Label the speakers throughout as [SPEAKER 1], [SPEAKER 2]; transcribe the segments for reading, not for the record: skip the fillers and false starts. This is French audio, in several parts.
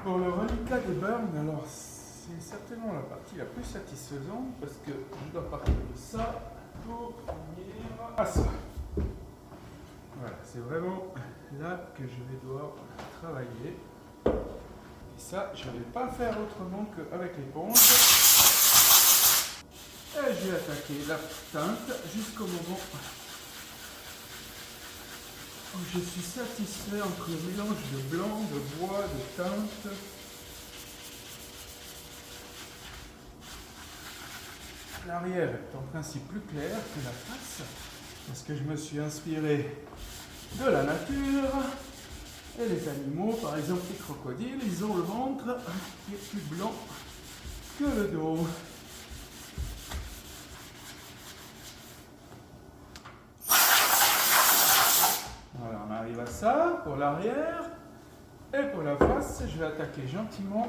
[SPEAKER 1] Pour le reliquat des burns, alors c'est certainement la partie la plus satisfaisante parce que je dois partir de ça pour finir à ça. Voilà, c'est vraiment là que je vais devoir travailler. Et ça, je ne vais pas faire autrement qu'avec l'éponge. Et je vais attaquer la teinte jusqu'au moment où je suis satisfait entre le mélange de blanc, de bois, de teinte. L'arrière est en principe plus clair que la face parce que je me suis inspiré de la nature et les animaux, par exemple les crocodiles, ils ont le ventre qui est plus blanc que le dos. Voilà, on arrive à ça pour l'arrière et pour la face, je vais attaquer gentiment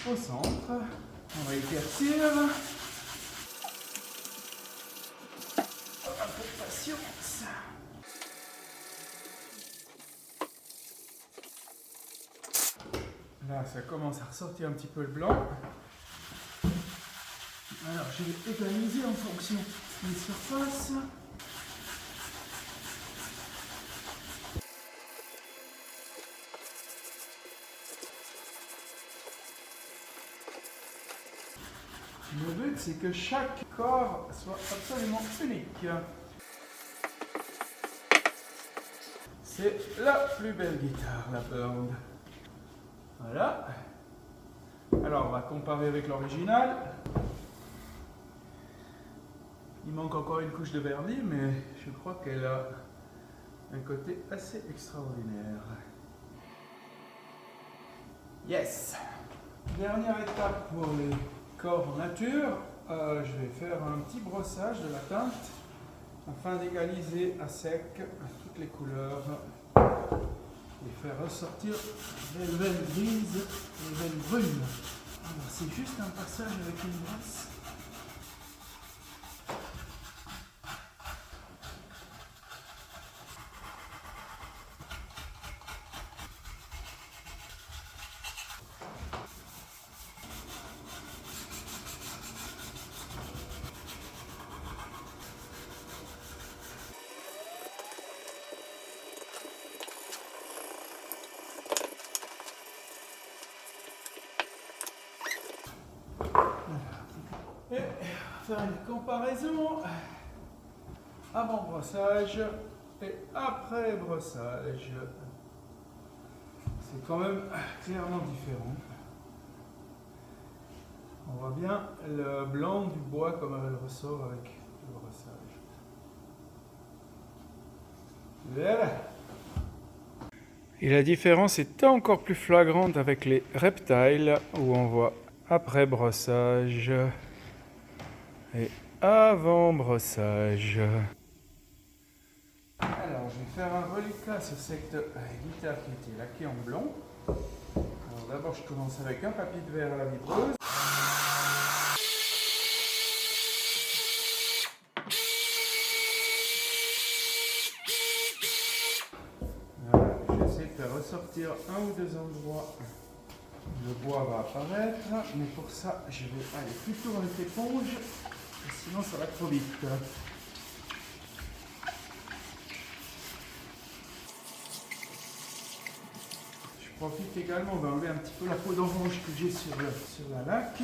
[SPEAKER 1] au centre. On va éclaircir. Un peu de patience. Là, ça commence à ressortir un petit peu le blanc. Alors, je vais égaliser en fonction des surfaces. Le but, c'est que chaque corps soit absolument unique. C'est la plus belle guitare, la Burn. Voilà. Alors, on va comparer avec l'original. Il manque encore une couche de vernis, mais je crois qu'elle a un côté assez extraordinaire. Yes! Dernière étape pour les corps nature. Je vais faire un petit brossage de la teinte afin d'égaliser à sec toutes les couleurs et faire ressortir les veines grises et les veines brunes. Alors, c'est juste un passage avec une brosse. Et faire une comparaison avant brossage et après brossage. C'est quand même clairement différent. On voit bien le blanc du bois comme elle ressort avec le brossage. Voilà. Et la différence est encore plus flagrante avec les reptiles où on voit après brossage et avant brossage. Alors, je vais faire un reliquat sur cette guitare qui était laquée en blanc. Alors d'abord, je commence avec un papier de verre à la vitreuse. Voilà, j'essaie de faire ressortir un ou deux endroits. Le bois va apparaître, mais pour ça, je vais aller plutôt avec l'éponge, sinon ça va trop vite. Je profite également d'enlever un petit peu la peau d'orange que j'ai sur la laque.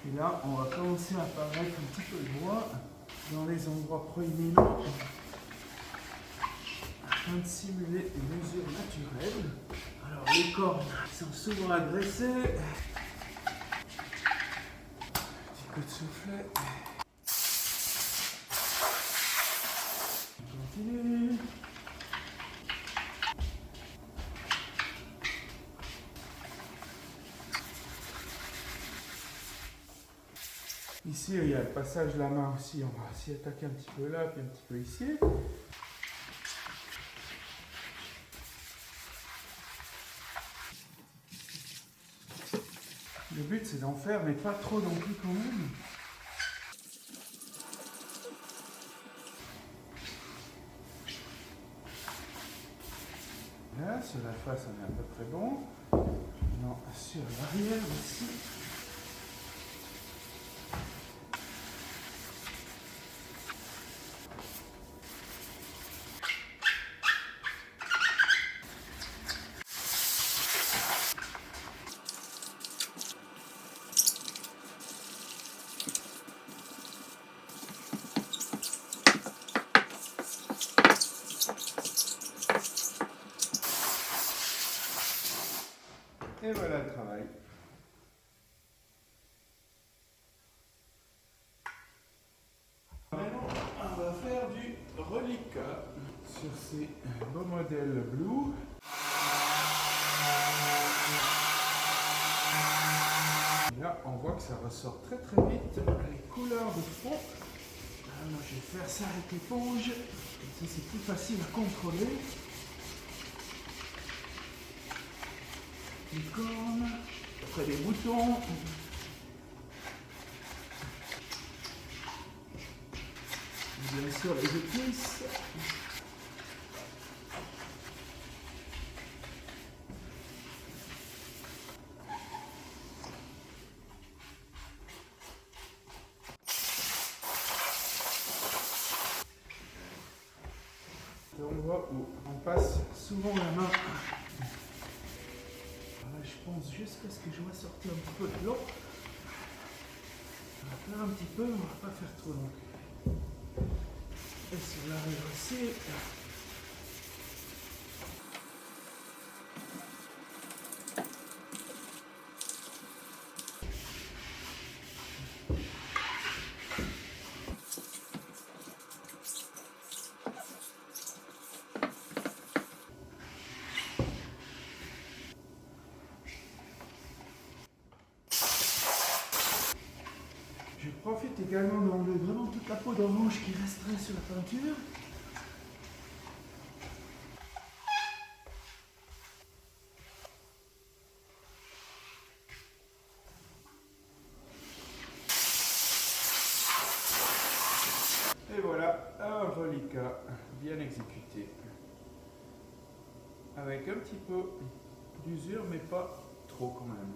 [SPEAKER 1] Et là, on va commencer à apparaître un petit peu de bois dans les endroits proéminents afin de simuler une usure naturelle. Alors les cornes sont souvent agressées. Petit coup de soufflet. On continue. Ici, il y a le passage de la main aussi. On va s'y attaquer un petit peu là, puis un petit peu ici. Le but, c'est d'en faire, mais pas trop non plus quand même. Voilà, sur la face on est à peu près bon. Non, sur l'arrière aussi. Et voilà le travail. Maintenant, on va faire du reliquat sur ces beaux modèles Blue. Et là, on voit que ça ressort très très vite les couleurs de fond. Alors, je vais faire ça avec l'éponge. Comme ça, c'est plus facile à contrôler. Les cornes, après les boutons. Et bien sûr les épices. C'est l'endroit où on passe souvent la main. Voilà, je pense jusqu'à ce que je vois sortir un petit peu de l'eau. On va faire un petit peu, on va pas faire trop long. Et sur l'arrière aussi. Je profite également d'enlever vraiment toute la peau d'orange qui resterait sur la peinture. Et voilà, un reliquat bien exécuté. Avec un petit peu d'usure, mais pas trop quand même.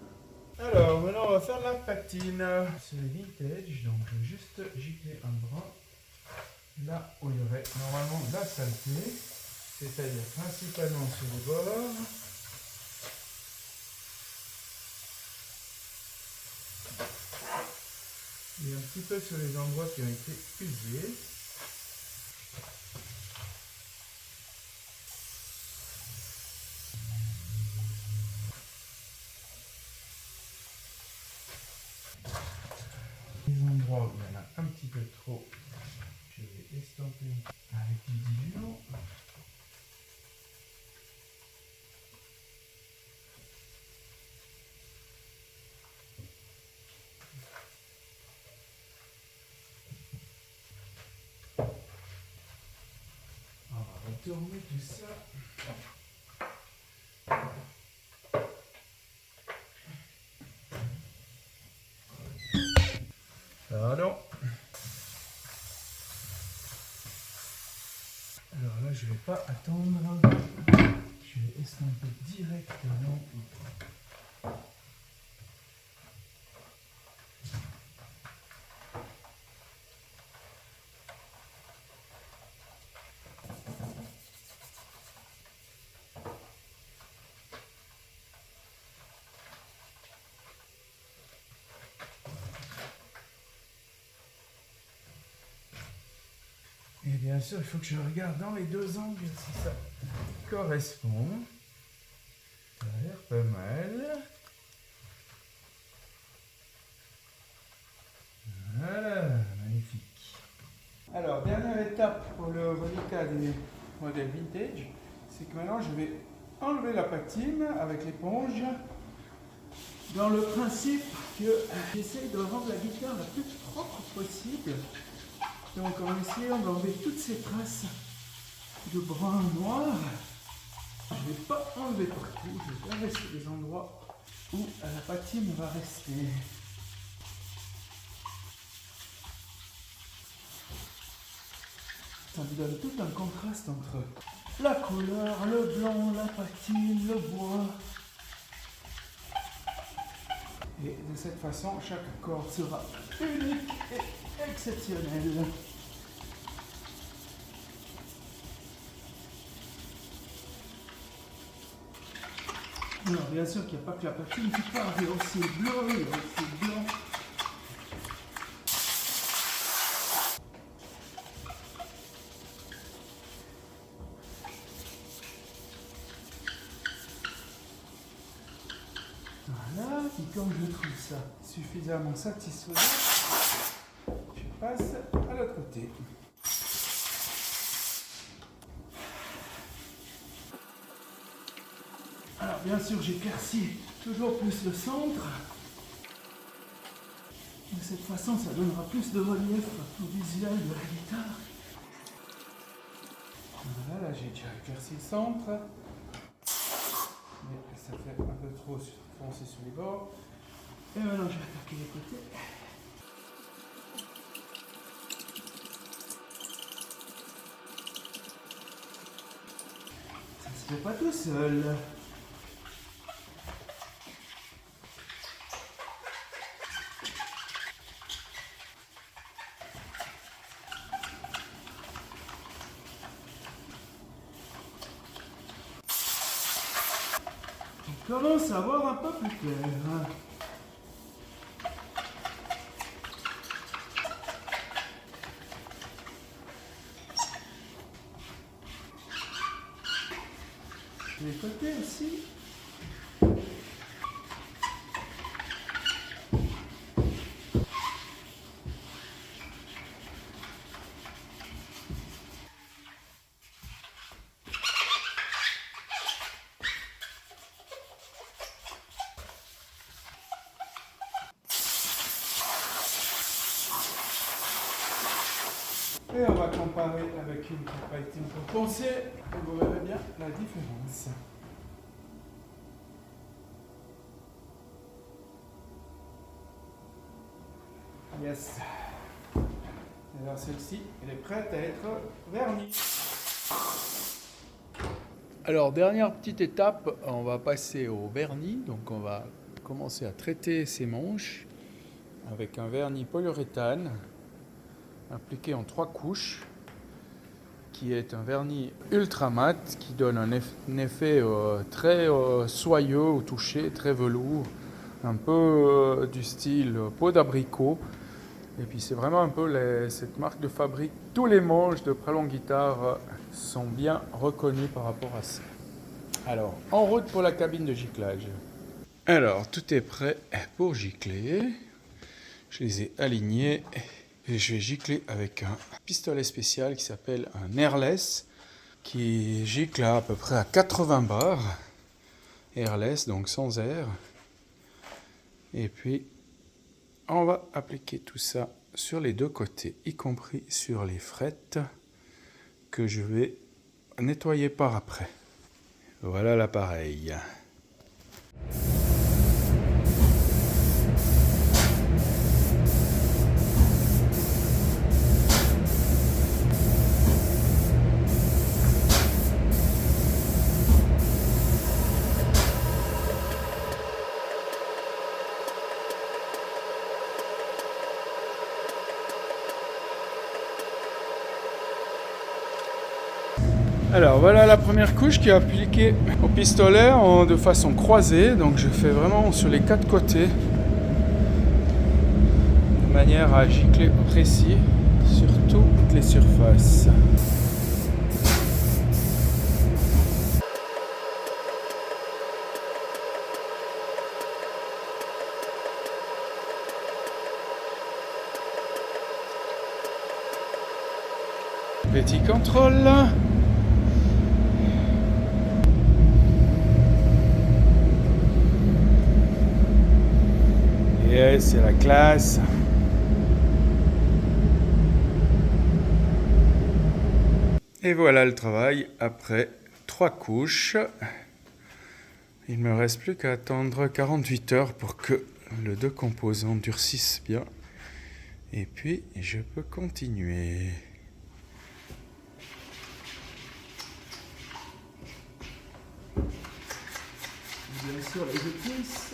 [SPEAKER 1] Alors, maintenant on va faire la patine. C'est le vintage, donc je vais juste gicler un bras là où il y aurait normalement de la saleté, c'est-à-dire principalement sur les bords. Et un petit peu sur les endroits qui ont été usés. Les endroits où il y en a un petit peu trop, je vais estomper avec du diluant. On va retourner tout ça. Pardon. Alors là, je ne vais pas attendre. Je vais estomper directement. Et bien sûr, il faut que je regarde dans les deux angles si ça correspond. Ça a l'air pas mal. Voilà, magnifique. Alors, dernière étape pour le reliquat des modèles vintage, c'est que maintenant je vais enlever la patine avec l'éponge dans le principe que j'essaye de rendre la guitare la plus propre possible. Donc en essayant d'enlever toutes ces traces de brun noir, je ne vais pas enlever partout, je vais rester des endroits où la patine va rester. Ça me donne tout un contraste entre la couleur, le blanc, la patine, le bois. Et de cette façon, chaque corde sera unique et exceptionnelle. Alors bien sûr qu'il n'y a pas que la patine qui part, il y a aussi le bleu, il y a aussi le blanc. Voilà, et quand je trouve ça suffisamment satisfaisant, je passe à l'autre côté. Alors bien sûr j'éclaircis toujours plus le centre. De cette façon ça donnera plus de relief au visuel de la guitare. Voilà, là j'ai déjà éclairci le centre. Mais ça fait un peu trop foncé sur les bords. Et maintenant je vais attaquer les côtés. Ça se fait pas tout seul. On commence à voir un peu plus clair. Les côtés aussi. Et on va comparer avec une qui n'a pas été compensée. Et vous verrez bien la différence. Yes. Alors celle-ci, elle est prête à être vernie. Alors dernière petite étape, on va passer au vernis. Donc on va commencer à traiter ces manches avec un vernis polyuréthane appliqué en 3 couches, qui est un vernis ultra mat qui donne un effet très soyeux au toucher, très velours, un peu du style peau d'abricot. Et puis c'est vraiment un peu cette marque de fabrique. Tous les manches de Pralong Guitare sont bien reconnus par rapport à ça. Alors, en route pour la cabine de giclage. Alors, tout est prêt pour gicler. Je les ai alignés. Et je vais gicler avec un pistolet spécial qui s'appelle un airless, qui gicle à peu près à 80 bars. Airless, donc sans air. Et puis, on va appliquer tout ça sur les 2 côtés, y compris sur les frettes, que je vais nettoyer par après. Voilà l'appareil. Alors voilà la première couche qui est appliquée au pistolet de façon croisée, donc je fais vraiment sur les 4 côtés de manière à gicler précis sur toutes les surfaces. Petit contrôle. Yes, c'est la classe. Et voilà le travail après 3 couches. Il ne me reste plus qu'à attendre 48 heures pour que les 2 composants durcissent bien. Et puis, je peux continuer. bien sûr les épices,